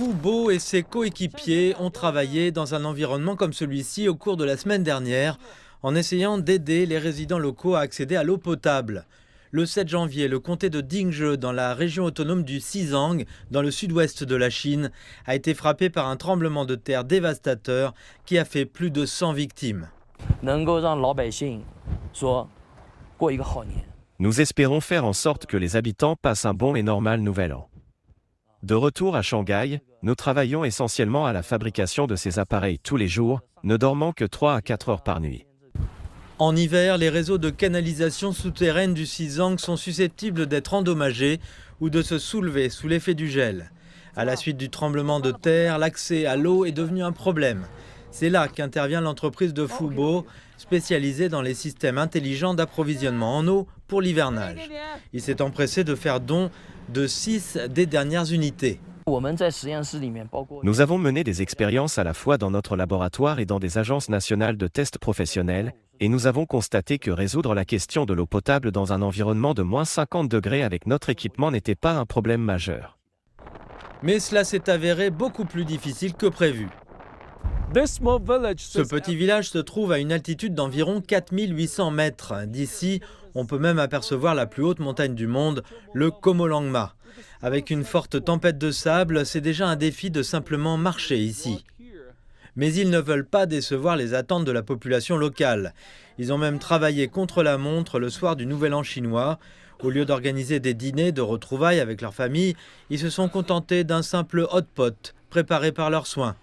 Foubo et ses coéquipiers ont travaillé dans un environnement comme celui-ci au cours de la semaine dernière, en essayant d'aider les résidents locaux à accéder à l'eau potable. Le 7 janvier, le comté de Dingzhe, dans la région autonome du Xizang, dans le sud-ouest de la Chine, a été frappé par un tremblement de terre dévastateur qui a fait plus de 100 victimes. Nous espérons faire en sorte que les habitants passent un bon et normal nouvel an. De retour à Shanghai, nous travaillons essentiellement à la fabrication de ces appareils tous les jours, ne dormant que 3 à 4 heures par nuit. En hiver, les réseaux de canalisation souterraine du Xizang sont susceptibles d'être endommagés ou de se soulever sous l'effet du gel. À la suite du tremblement de terre, l'accès à l'eau est devenu un problème. C'est là qu'intervient l'entreprise de Foubo, spécialisée dans les systèmes intelligents d'approvisionnement en eau pour l'hivernage. Il s'est empressé de faire don de 6 des dernières unités. Nous avons mené des expériences à la fois dans notre laboratoire et dans des agences nationales de tests professionnels, et nous avons constaté que résoudre la question de l'eau potable dans un environnement de moins 50 degrés avec notre équipement n'était pas un problème majeur. Mais cela s'est avéré beaucoup plus difficile que prévu. Ce petit village se trouve à une altitude d'environ 4800 mètres. D'ici, on peut même apercevoir la plus haute montagne du monde, le Komolangma. Avec une forte tempête de sable, c'est déjà un défi de simplement marcher ici. Mais ils ne veulent pas décevoir les attentes de la population locale. Ils ont même travaillé contre la montre le soir du Nouvel An chinois. Au lieu d'organiser des dîners de retrouvailles avec leur famille, ils se sont contentés d'un simple hot pot préparé par leurs soins.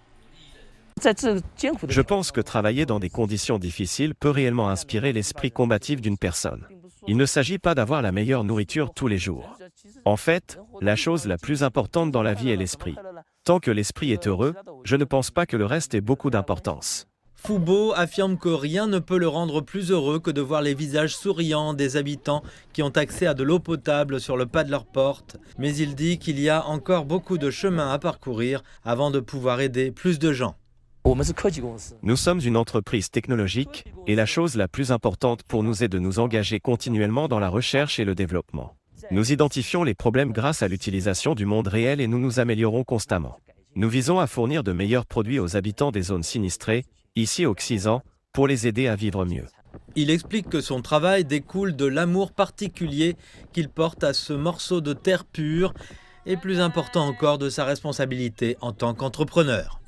Je pense que travailler dans des conditions difficiles peut réellement inspirer l'esprit combatif d'une personne. Il ne s'agit pas d'avoir la meilleure nourriture tous les jours. En fait, la chose la plus importante dans la vie est l'esprit. Tant que l'esprit est heureux, je ne pense pas que le reste ait beaucoup d'importance. Foubo affirme que rien ne peut le rendre plus heureux que de voir les visages souriants des habitants qui ont accès à de l'eau potable sur le pas de leur porte. Mais il dit qu'il y a encore beaucoup de chemin à parcourir avant de pouvoir aider plus de gens. Nous sommes une entreprise technologique, et la chose la plus importante pour nous est de nous engager continuellement dans la recherche et le développement. Nous identifions les problèmes grâce à l'utilisation du monde réel et nous nous améliorons constamment. Nous visons à fournir de meilleurs produits aux habitants des zones sinistrées, ici au Xizang, pour les aider à vivre mieux. Il explique que son travail découle de l'amour particulier qu'il porte à ce morceau de terre pure et plus important encore de sa responsabilité en tant qu'entrepreneur.